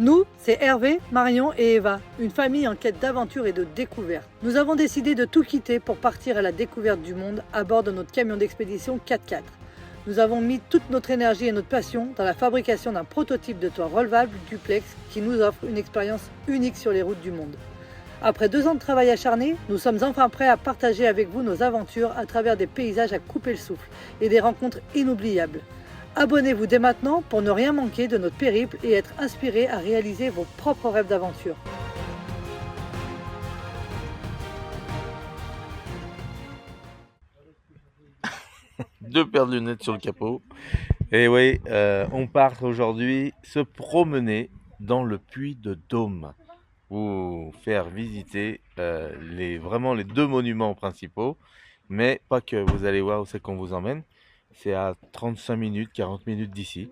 Nous, c'est Hervé, Marion et Eva, une famille en quête d'aventure et de découverte. Nous avons décidé de tout quitter pour partir à la découverte du monde à bord de notre camion d'expédition 4x4. Nous avons mis toute notre énergie et notre passion dans la fabrication d'un prototype de toit relevable duplex qui nous offre une expérience unique sur les routes du monde. Après 2 ans de travail acharné, nous sommes enfin prêts à partager avec vous nos aventures à travers des paysages à couper le souffle et des rencontres inoubliables. Abonnez-vous dès maintenant pour ne rien manquer de notre périple et être inspiré à réaliser vos propres rêves d'aventure. Deux paires de lunettes sur le capot. Et oui, on part aujourd'hui se promener dans le puits de Dôme. Vous faire visiter vraiment les 2 monuments principaux. Mais pas que, vous allez voir où c'est qu'on vous emmène. C'est à 35 minutes, 40 minutes d'ici.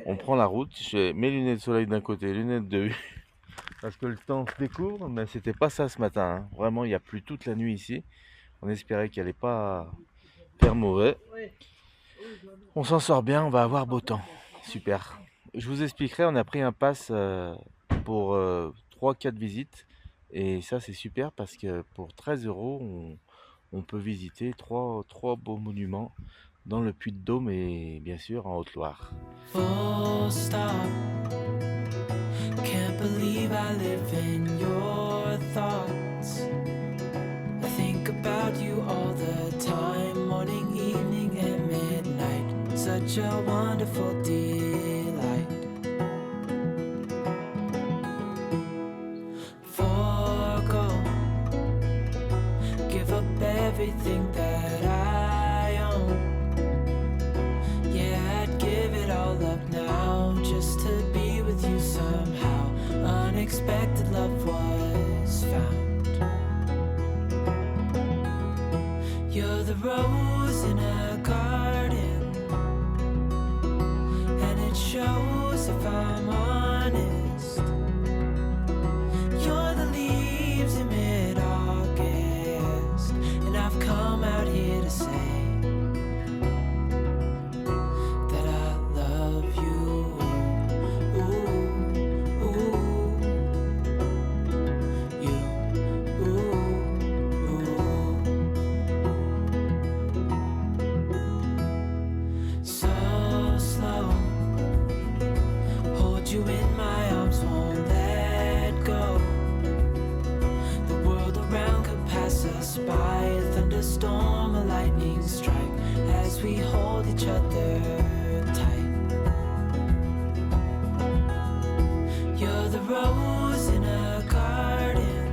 On prend la route, j'ai mes lunettes de soleil d'un côté, lunettes de vue. Parce que le temps se découvre, mais c'était pas ça ce matin. Hein. Vraiment, il y a plu toute la nuit ici. On espérait qu'il allait pas faire mauvais. On s'en sort bien, on va avoir beau temps. Super. Je vous expliquerai, on a pris un pass pour 3-4 visites. Et ça c'est super parce que pour 13 €, on peut visiter trois beaux monuments dans le Puy de Dôme et bien sûr en Haute-Loire. Full stop. Can't believe I live in your thoughts. I think about you all the time, morning, evening, and midnight. Such a wonderful delight. Forgo, give up everything that I own. Yeah, I'd give it all up now just to be with you somehow. Unexpected love was found. You're the rose in a garden, and it shows if I'm honest. You're the leaves in mid-August, and I've come out here to say that I love you. Ooh, ooh, you, ooh, ooh. So slow, hold you in my arms, won't let go. The world around could pass us by, a thunderstorm, a lightning strike, as we hold each other tight. You're the rose in a garden,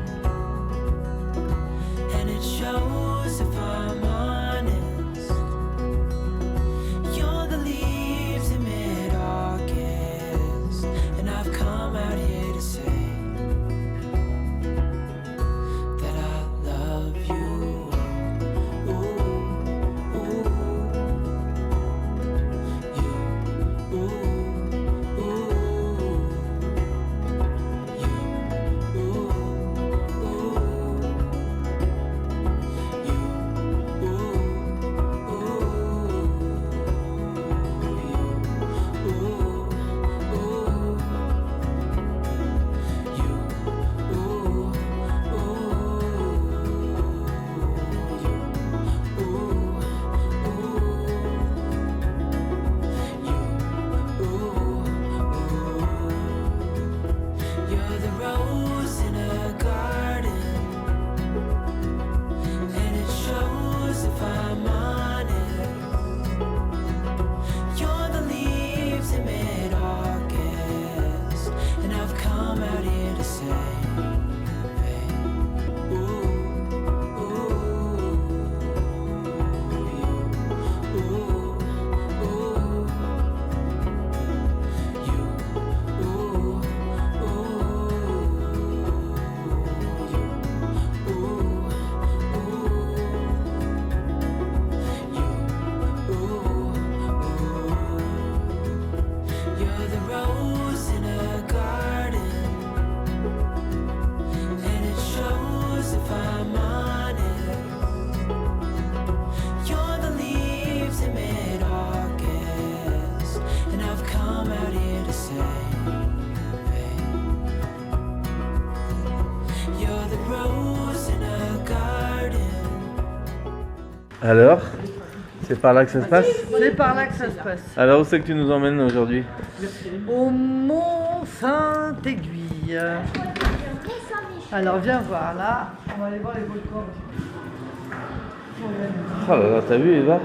and it shows if I'm honest. You're the leaves in mid-August, and I've come out here to say that I love you. Ooh, ooh, you, ooh, ooh, you, ooh, ooh, you, You're the rose in a garden, and it shows if I'm honest. You're the leaves in mid-August, and I've come out here to say, hey, ooh, ooh, you, ooh, ooh, you, ooh, You're the rose in a garden, Alors, c'est par là que ça se passe? C'est par là que ça se passe. Alors, où c'est que tu nous emmènes aujourd'hui? Au Mont Saint-Aiguille. Alors viens voir là, on va aller voir les volcans. Oh là là, t'as vu Eva?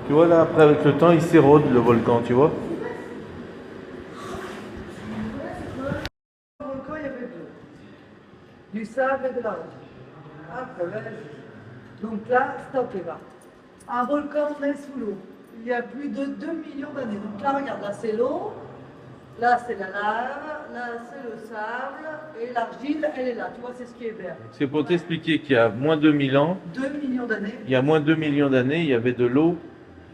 Tu vois là, après avec le temps, il s'érode le volcan, tu vois? Au volcan, il y avait de l'eau, du sable et de la roche. Après, vas-y. Donc là, stop Eva. Un volcan est sous l'eau. Il y a plus de 2 millions d'années. Donc là, regarde, là c'est l'eau, là c'est la lave, là c'est le sable et l'argile, elle est là. Tu vois, c'est ce qui est vert. C'est pour t'expliquer qu'il y a moins 2000 ans, 2 millions d'années, il y a moins 2 millions d'années, il y avait de l'eau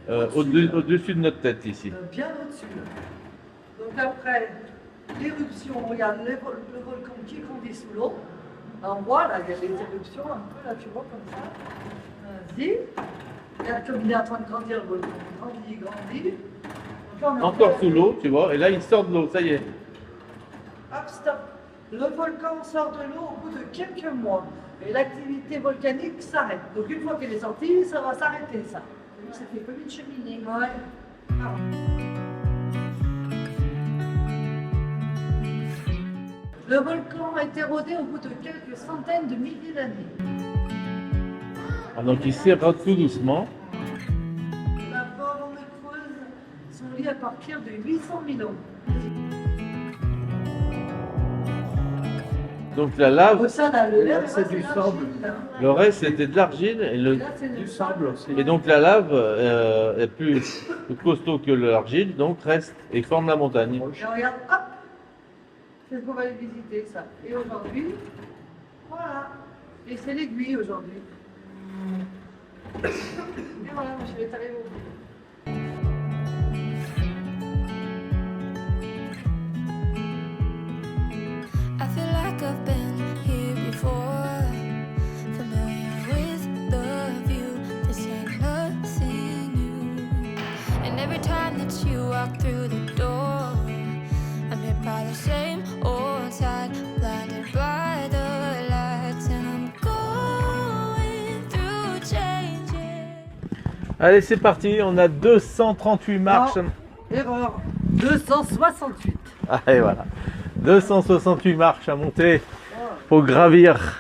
au-dessus de notre tête ici. bien au-dessus. Donc après, l'éruption, regarde le volcan qui grandit sous l'eau. Là, on voit, là, il y a des éruptions un peu, là, tu vois, comme ça. Vas-y. Regarde comme il est en train de grandir, le volcan. Il grandit. Donc là, on est Encore sous l'eau, tu vois, et là il sort de l'eau, ça y est. Hop, stop. Le volcan sort de l'eau au bout de quelques mois. Et l'activité volcanique s'arrête. Donc une fois qu'elle est sortie, ça va s'arrêter, ça. Ça fait comme une cheminée. Ouais. Ah. Le volcan a été érodé au bout de quelques centaines de milliers d'années. Ah, donc il s'érode tout doucement. La forme creuse sont liées à partir de 800 000 ans. Donc la lave, Ça, là, le lait, c'est du sable. le reste c'était de l'argile et, Là, c'est Du sable aussi. et donc la lave est plus costaud que l'argile, donc reste et forme la montagne. Et regarde, hop, c'est ce qu'on va aller visiter, ça. Et aujourd'hui, voilà. Et c'est l'aiguille aujourd'hui. Et voilà, je vais t'arriver au bout. I feel like I've been here before, familiar with the view. This ain't nothing new. And every time that you walk through the door, I'm hit by the same old side, blinded by the lights, and I'm going through changes. Allez, c'est parti, on a 238 marches. Non, erreur. 268. Allez, voilà. 268 marches à monter pour gravir.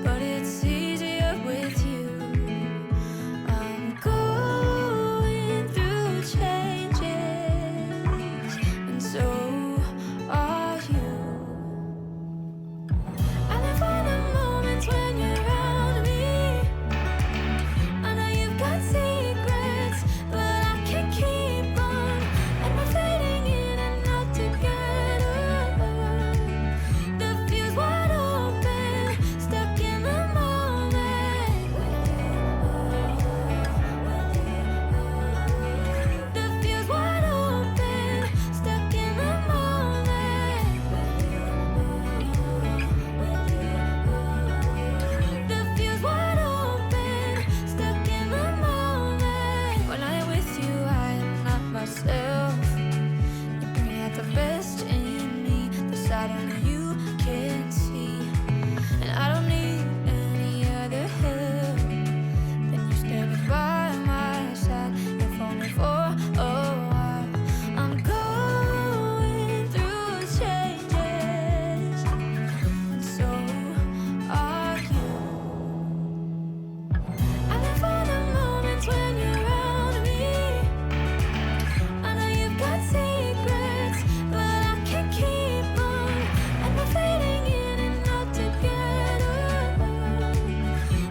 But it's easier with you. I'm going through changes, and so are you. I live for the moments when you're around me. I know you've got secrets, but I can't keep on. And we're fading in and out together. The fuse wide open, stuck in the moment. The fuse wide open, stuck in the moment. The fuse wide open, stuck in the moment. When I'm with you, I am not myself. You bring out the best in me, the side only you can see. And I don't need any other help than you standing by my side, if only for a while. I'm going through changes, and so are you. I live for the moments when you're around me. I know you've got secrets, but I can't keep on. And we're fading in and out together.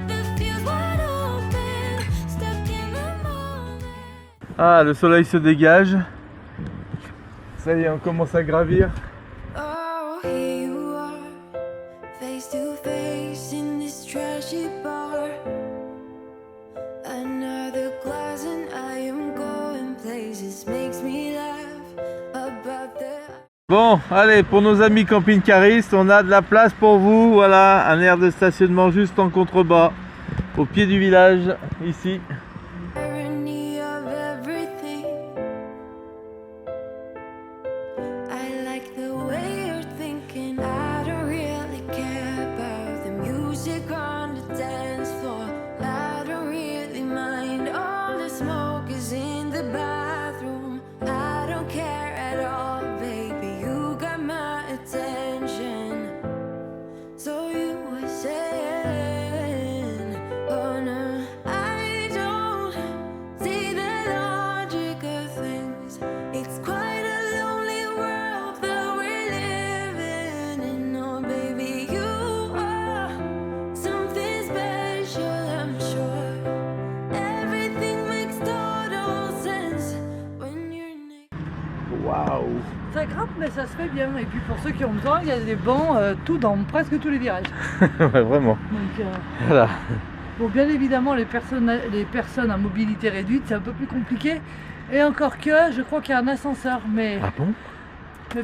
The fuse wide open, stuck in the moment. Ah, le soleil se dégage. Ça y est, on commence à gravir. Oh, here you are, face to face in this trashy bar. Another glass and I am going places, makes me laugh about the. Bon, allez, pour nos amis camping-caristes, on a de la place pour vous. Voilà, un aire de stationnement juste en contrebas, au pied du village, ici. Irony of everything. I like the ça grimpe, mais ça se fait bien. Et puis pour ceux qui ont besoin, il y a des bancs tout dans presque tous les virages. Ouais, vraiment. Donc, Voilà. bon, bien évidemment, les personnes à mobilité réduite, c'est un peu plus compliqué. Et encore que, je crois qu'il y a un ascenseur, mais bon?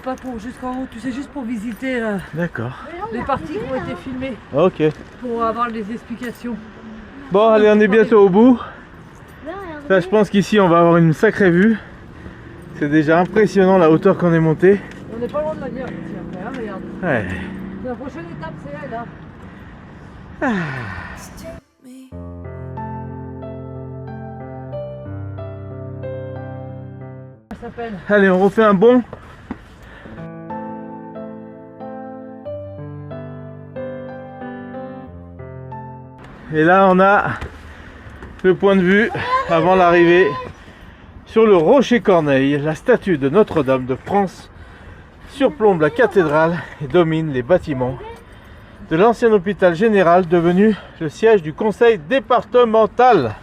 pas pour jusqu'en haut. Tu sais, juste pour visiter D'accord. les parties qui ont été filmées, Ok. pour avoir les explications. Bon, allez, on est bientôt au bout. Là, je pense qu'ici, on va avoir une sacrée vue. C'est déjà impressionnant la hauteur qu'on est monté. On n'est pas loin de la mer ici après, hein, regarde. Ouais. La prochaine étape, c'est elle, hein. me. Ça s'appelle. Allez, on refait un bond. Et là, on a le point de vue avant l'arrivée sur le Rocher Corneille. La statue de Notre-Dame de France surplombe la cathédrale et domine les bâtiments de l'ancien hôpital général devenu le siège du conseil départemental.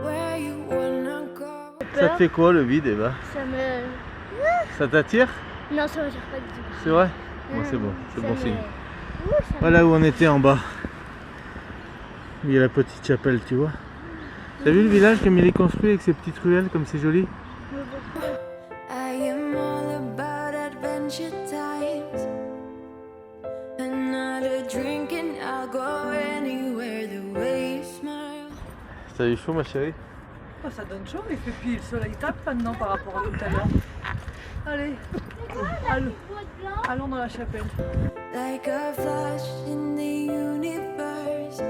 Where you wanna go? Ça te fait quoi le vide, Eva? Ça me... Ça t'attire? Non, ça me tire pas du tout. C'est vrai? Bon, c'est bon, c'est bon signe. Voilà où on était en bas. Il y a la petite chapelle, tu vois. T'as vu le village comme il est construit avec ses petites ruelles, comme c'est joli? I am all about adventure times. Another drink and I'll go anywhere the way you smile. T'as eu chaud, ma chérie? Oh, ça donne chaud, il fait puis le soleil tape maintenant par rapport à tout à l'heure. Allez, allons dans la chapelle. Like a flash in the universe.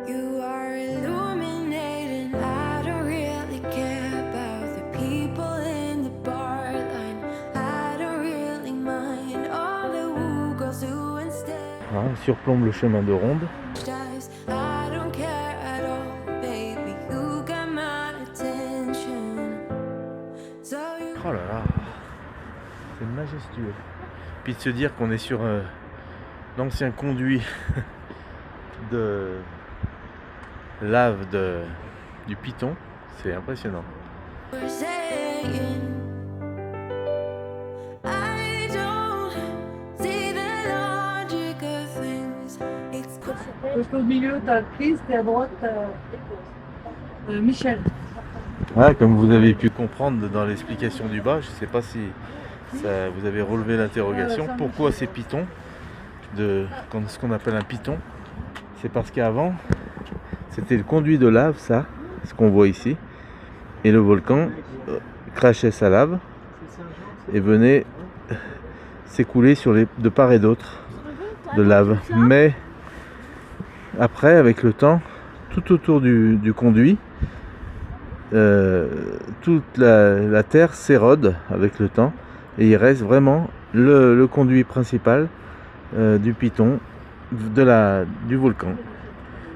You are illuminating. I don't really care about the people in the bar line. I don't really mind all the woo girls who instead Voilà, on surplombe le chemin de ronde. dies. I don't care at all, baby. You got my attention. So you Oh là là, c'est majestueux. Puis de se dire qu'on est sur l'ancien conduit de lave du Piton, c'est impressionnant. were saying. I don't see the logic of things. It's Donc, au milieu, t'as Christ et à droite, t'as Michel. Voilà, comme vous avez pu comprendre dans l'explication du bas, je ne sais pas si vous avez relevé l'interrogation, pourquoi ces pitons, ce qu'on appelle un piton, c'est parce qu'avant, c'était le conduit de lave, ça, ce qu'on voit ici, et le volcan crachait sa lave et venait s'écouler de part et d'autre de lave. Mais après, avec le temps, tout autour du conduit, toute la terre s'érode avec le temps et il reste vraiment le conduit principal du Piton, du volcan.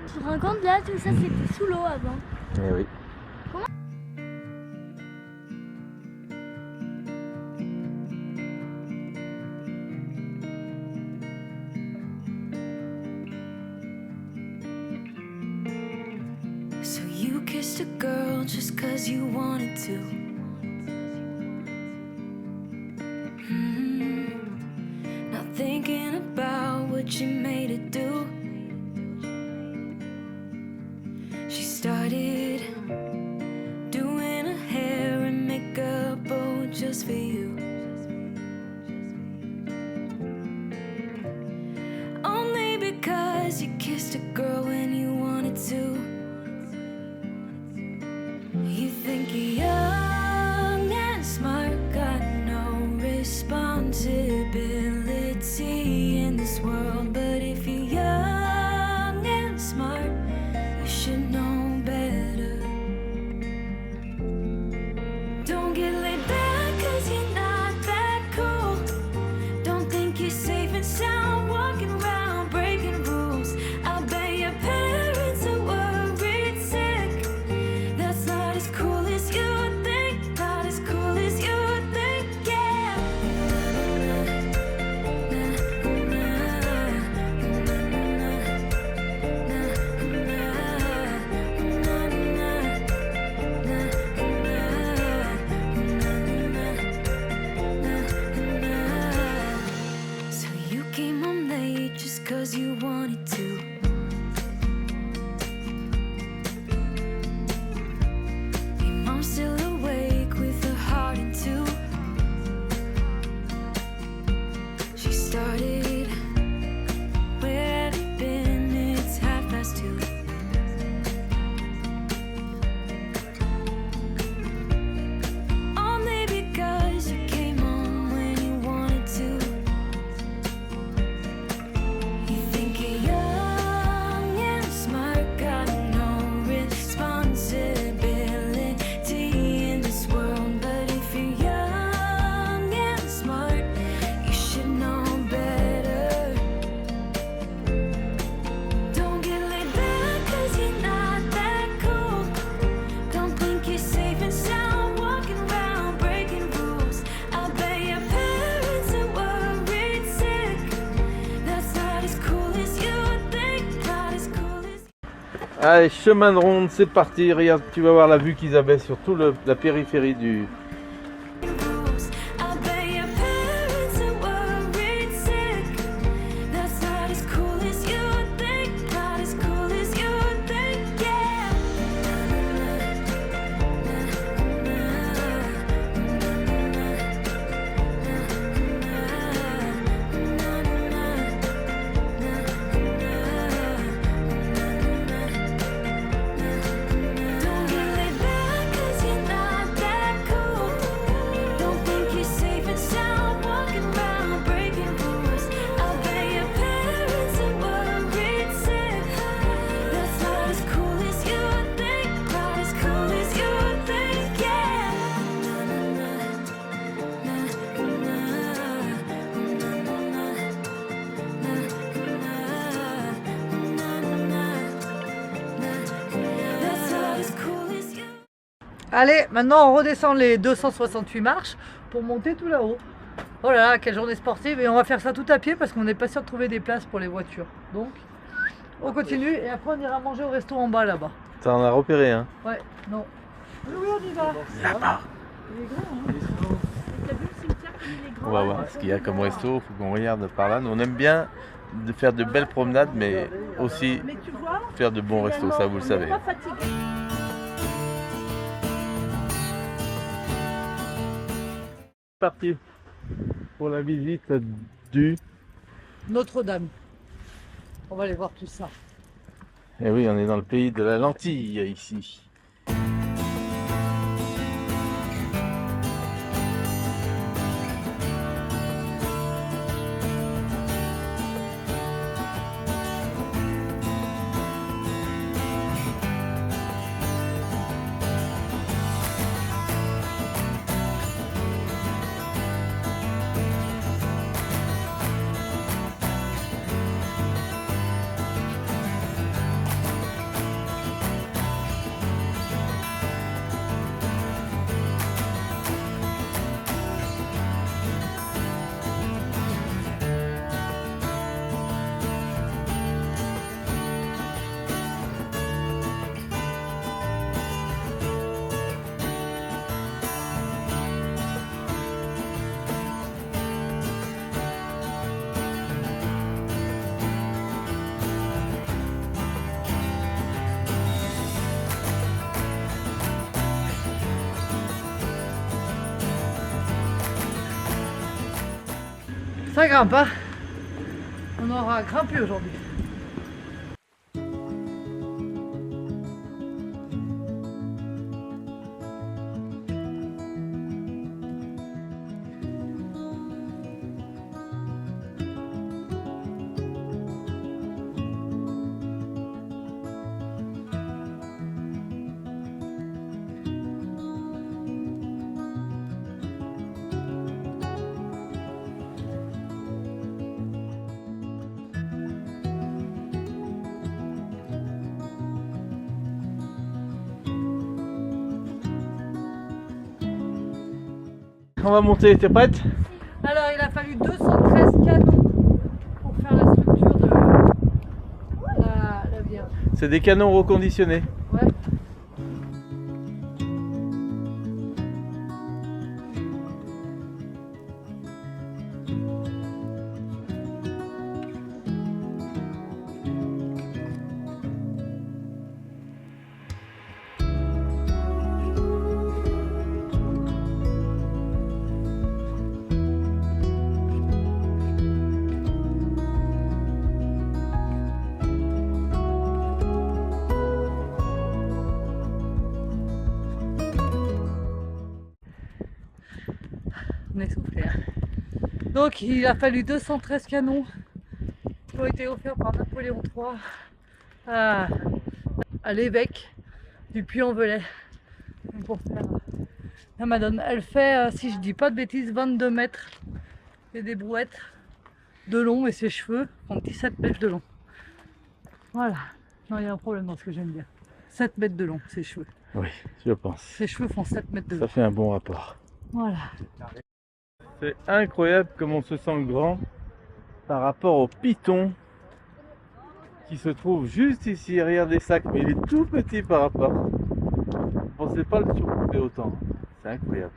Tu te rends compte là, tout ça c'était sous l'eau avant. Eh oui. so you kissed a girl just 'cause you wanted to. Not thinking about what you made it do. She started doing her hair and makeup, oh, just for you. Only because you kissed a girl when you wanted to. You think you're young and smart, got no responsibility in this world. But if you're young and smart, you should know better. Allez, chemin de ronde, c'est parti. Regarde, tu vas voir la vue qu'ils avaient sur toute la périphérie du... I bet your parents are worried sick. That's not as cool as you would think. Not as cool as you would think, yeah. Don't get laid back 'cause you're not that cool. Don't think you're safe and sound walking around breaking rules. I bet your parents are worried sick. That's not as cool as you would think. Not as cool as you would think, yeah. That's not as cool as you. Allez, maintenant on redescend les 268 marches pour monter tout là-haut. Oh là là, quelle journée sportive. Et on va faire ça tout à pied parce qu'on n'est pas sûr de trouver des places pour les voitures. Donc, on continue et après on ira manger au resto en bas là-bas. T'en as repéré, hein? Ouais, non. Oui, on y va. Là-bas. Il est grand, hein. T'as vu le cimetière comme il est grand? On va voir ce qu'il y a comme resto. Faut qu'on regarde par là. Nous, on aime bien de faire de belles promenades, mais aussi Mais tu vois, faire de bons restos. Ça, vous le on savez. n'est pas fatigué. Parti pour la visite du... Notre-Dame. On va aller voir tout ça. Eh oui, on est dans le pays de la lentille ici. Ça grimpe, hein. On aura grimpé aujourd'hui. On va monter, t'es prête? Alors, il a fallu 213 canons pour faire la structure de la Vierge. C'est des canons reconditionnés. Ouais. On est soufflé, hein. Donc il a fallu 213 canons qui ont été offerts par Napoléon III à l'évêque du Puy-en-Velay pour faire la Madone. Elle fait, si je dis pas de bêtises, 22 mètres et des brouettes de long et ses cheveux font 17 mètres de long. Voilà. Non, il y a un problème dans ce que j'aime bien. 7 mètres de long, ses cheveux. Oui, je pense. Ses cheveux font 7 mètres de long. Ça fait un bon rapport. Voilà. C'est incroyable comme on se sent grand par rapport aux pitons qui se trouve juste ici, derrière des sacs, mais il est tout petit par rapport. Je ne pensais pas le surmonter autant. C'est incroyable.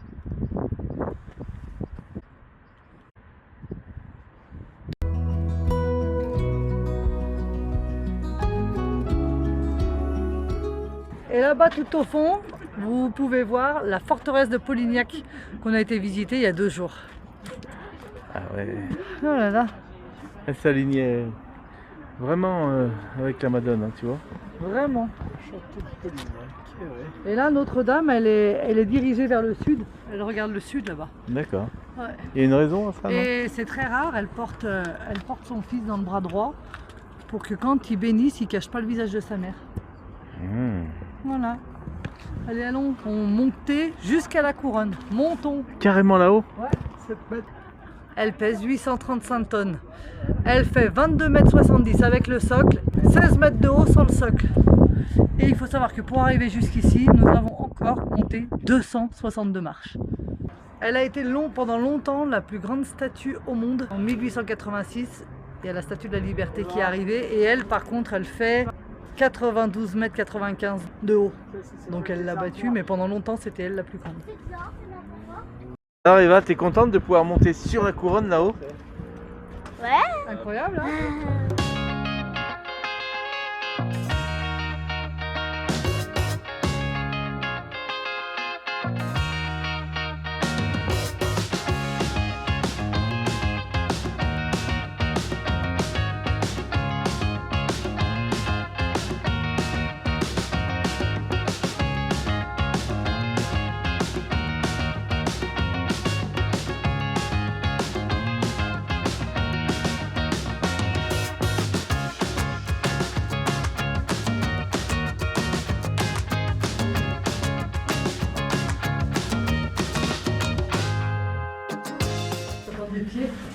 Et là-bas, tout au fond, vous pouvez voir la forteresse de Polignac qu'on a été visiter il y a 2 jours. Ah ouais. Oh là là, Elle s'alignait vraiment avec la Madone, hein, tu vois. vraiment. Et là, Notre-Dame, elle est dirigée vers le sud. Elle regarde le sud là-bas. D'accord. Ouais. Il y a une raison à ça, non? Et c'est très rare, elle porte son fils dans le bras droit pour que quand il bénisse, il ne cache pas le visage de sa mère. Mmh. Voilà. Allez, allons, on montait jusqu'à la couronne. Montons. Carrément là-haut? Ouais, cette bête. Elle pèse 835 tonnes. Elle fait 22,70 m avec le socle, 16 mètres de haut sans le socle. Et il faut savoir que pour arriver jusqu'ici, nous avons encore monté 262 marches. Elle a été pendant longtemps la plus grande statue au monde. En 1886, il y a la statue de la Liberté qui est arrivée. Et elle, par contre, elle fait 92,95 m de haut. Donc elle l'a battue, mais pendant longtemps, c'était elle la plus grande. Alors Eva, t'es contente de pouvoir monter sur la couronne là-haut? Ouais. Incroyable, hein?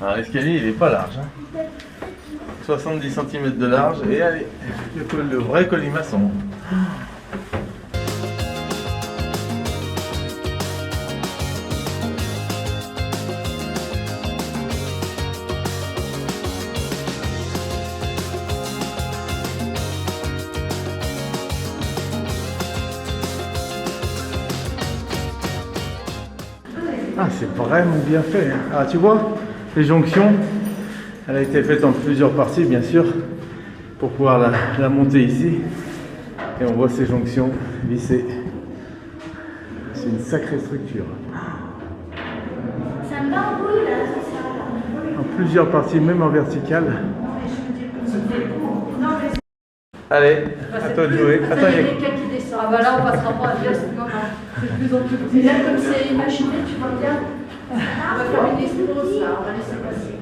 Alors l'escalier il est pas large, hein. 70 cm de large et allez, le vrai colimaçon. Ah, c'est vraiment bien fait, hein. Ah, tu vois, les jonctions, elle a été faite en plusieurs parties, bien sûr, pour pouvoir la monter ici. Et on voit ces jonctions vissées. C'est une sacrée structure. Ça me bat en boule là, c'est ça. En plusieurs parties, même en verticale. Allez, à toi de jouer. Attends, il y a... qui descend. Ah bah là, on passera pas à pièce. Non, non. C'est de plus en plus petit. Et là, comme c'est imaginé, tu vois bien, on va faire une expose là, on va laisser passer.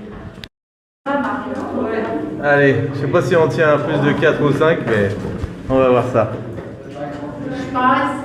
Ça marche, ouais. Allez, je sais pas si on tient à plus de 4 ou 5, mais on va voir ça. Je passe.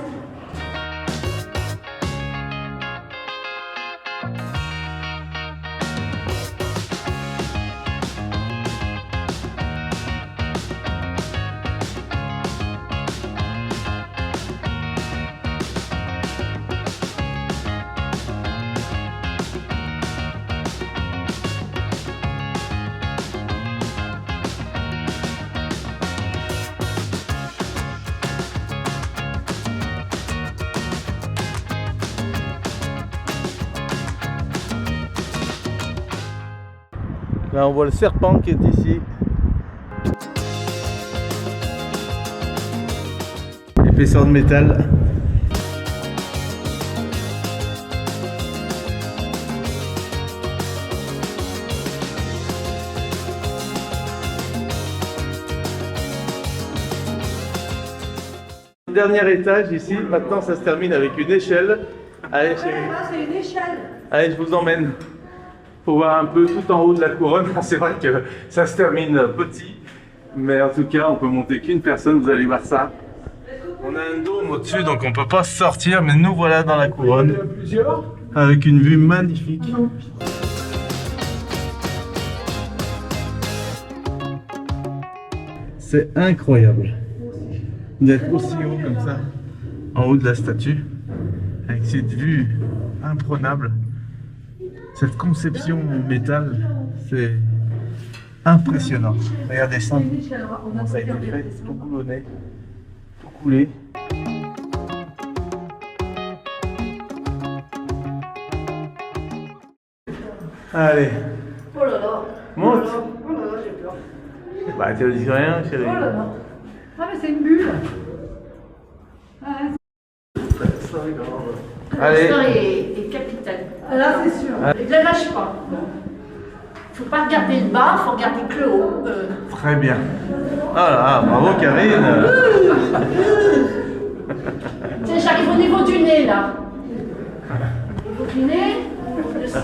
Là, on voit le serpent qui est ici. Épaisseur de métal. Dernier étage ici, maintenant ça se termine avec une échelle. Allez, chérie. C'est une échelle. Allez, je vous emmène pour voir un peu tout en haut de la couronne. C'est vrai que ça se termine petit, mais en tout cas, on peut monter qu'une personne, vous allez voir ça. On a un dôme au-dessus, donc on peut pas sortir, mais nous voilà dans la couronne, avec une vue magnifique. C'est incroyable d'être aussi haut comme ça, en haut de la statue, avec cette vue imprenable. Cette conception en métal, c'est impressionnant. Regardez ça, comment ça a été fait, tout boulonné, tout coulé. Allez, Oh là là. monte. Oh là là, j'ai peur. Bah tu dis rien chérie. Oh là là. Ah mais c'est une bulle. Allez. L'histoire est capitale. Ah, là c'est sûr. Et ne la lâche pas. Faut pas regarder le bas, faut regarder que le haut. Très bien. Ah là, bravo Karine. Tiens, j'arrive au niveau du nez là. Au niveau du nez, le ciel.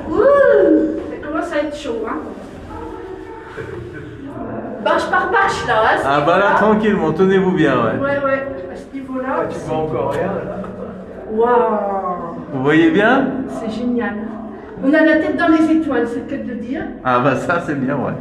Ouh, ça commence à être chaud, hein. Bâche par bâche là. Hein, Ah bah là tranquillement, tenez-vous bien ouais. Ouais, à ce niveau-là. Tu vois encore rien là. Waouh, Vous voyez bien? c'est génial. On a la tête dans les étoiles, c'est le cas de le dire. Ah bah ça c'est bien ouais.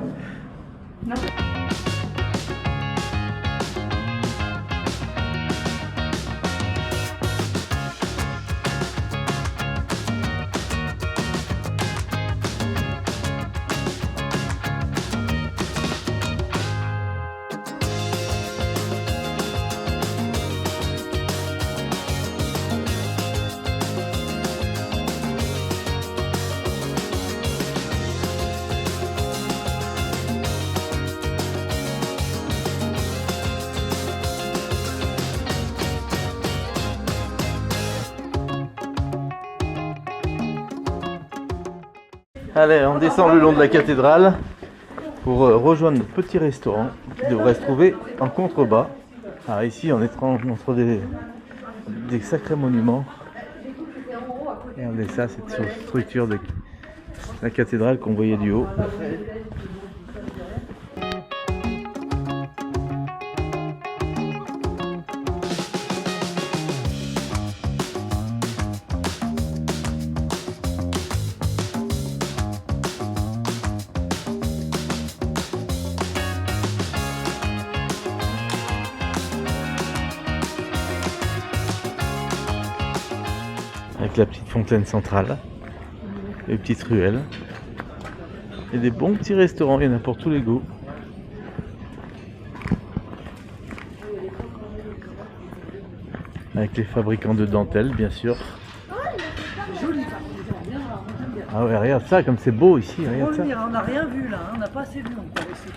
Allez, on descend le long de la cathédrale pour rejoindre notre petit restaurant qui devrait se trouver en contrebas. Alors ici, on est entre des sacrés monuments. Regardez ça, cette structure de la cathédrale qu'on voyait du haut. Avec la petite fontaine centrale, les petites ruelles et des bons petits restaurants, il y en a pour tous les goûts. Avec les fabricants de dentelles bien sûr. Ah ouais, regarde ça comme c'est beau ici, regarde ça. On n'a rien vu là, hein, on n'a pas assez vu encore ici.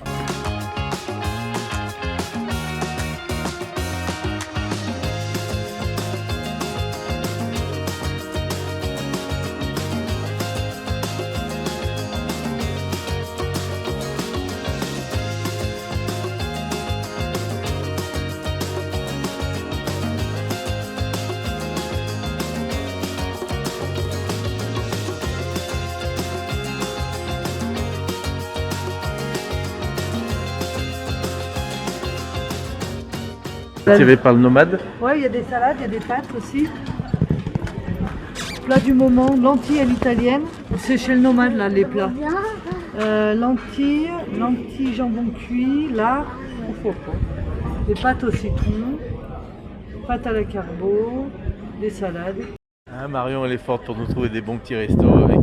Tiré par le nomade. Ouais, il y a des salades, il y a des pâtes aussi. Plat du moment, lentilles à l'italienne. C'est chez le nomade là les plats. Lentilles jambon cuit, lard, des pâtes au citron, pâtes à la carbo, des salades. Ah, Marion elle est forte pour nous trouver des bons petits restos avec.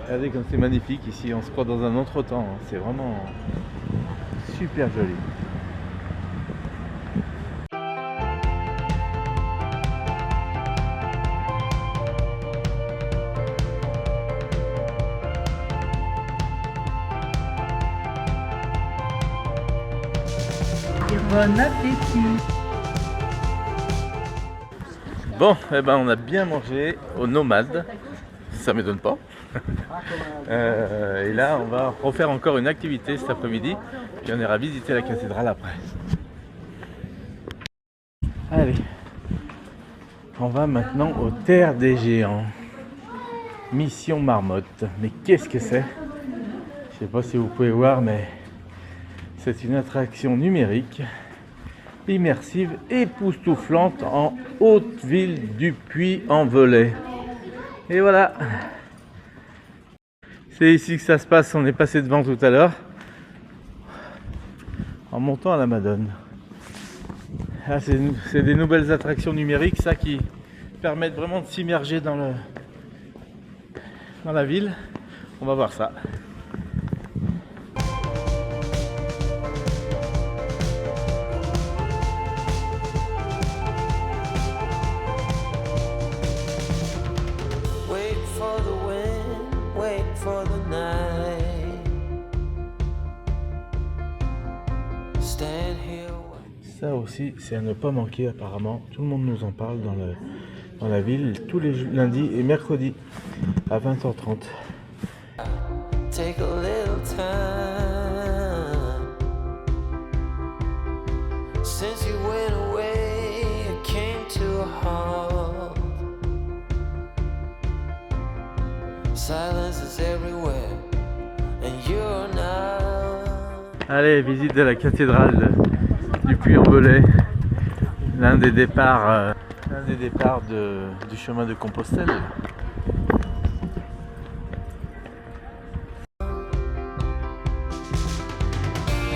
Regardez comme c'est magnifique ici, on se croit dans un autre temps, hein. C'est vraiment super joli. Bon appétit! Bon, eh ben on a bien mangé au nomade, ça m'étonne pas. Et là on va refaire encore une activité cet après-midi, puis on ira visiter la cathédrale après. Allez, on va maintenant aux Terres des Géants. Mission Marmotte. Mais qu'est-ce que c'est? Je sais pas si vous pouvez voir, mais c'est une attraction numérique, immersive, époustouflante en haute ville du Puy-en-Velay. Et voilà. C'est ici que ça se passe, on est passé devant tout à l'heure, en montant à la Madone. Ah, c'est des nouvelles attractions numériques, ça, qui permettent vraiment de s'immerger dans la ville. On va voir ça. aussi, c'est à ne pas manquer apparemment. Tout le monde nous en parle dans la ville, tous les lundis et mercredis à 20h30. Take a little time. Since you went away, it came to a halt. Silence is everywhere, and you're not. Allez, visite de la cathédrale du Puy-en-Velay, l'un des départs du chemin de Compostelle.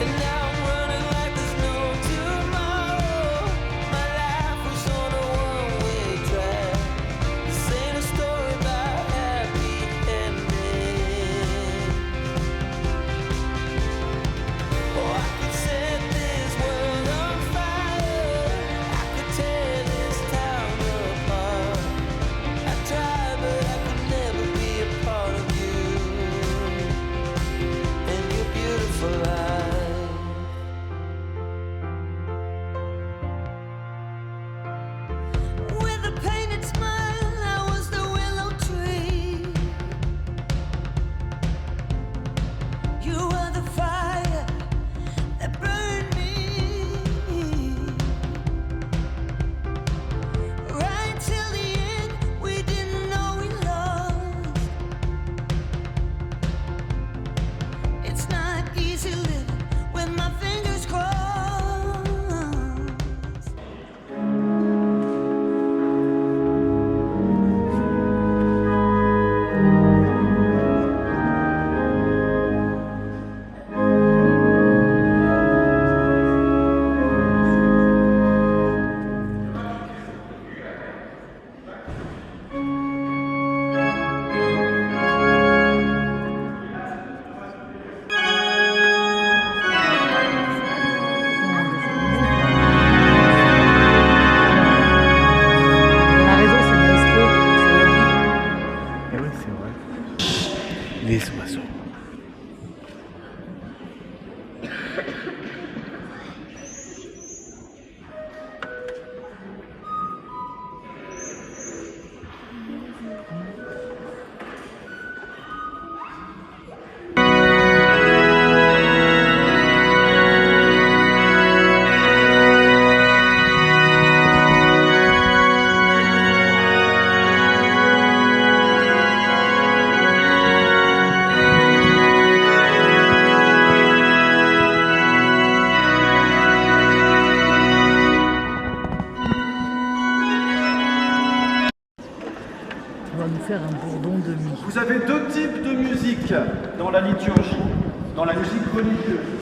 And now I'm running like there's no tomorrow. My life was on a one-way track. This ain't a story about happy ending. Oh, I could set this world on fire. I could tear this town apart. I tried, but I could never be a part of you and your beautiful life. With a painted smile, I was the willow tree. You were the fire that burned me. Right till the end, we didn't know we lost. It's not easy living with my fingers crossed. La raison, c'est le maestro, c'est la vie. Et oui, c'est vrai. Les oiseaux. On va nous faire un bourdon de mi. Vous avez deux types de musique dans la liturgie, dans la musique religieuse.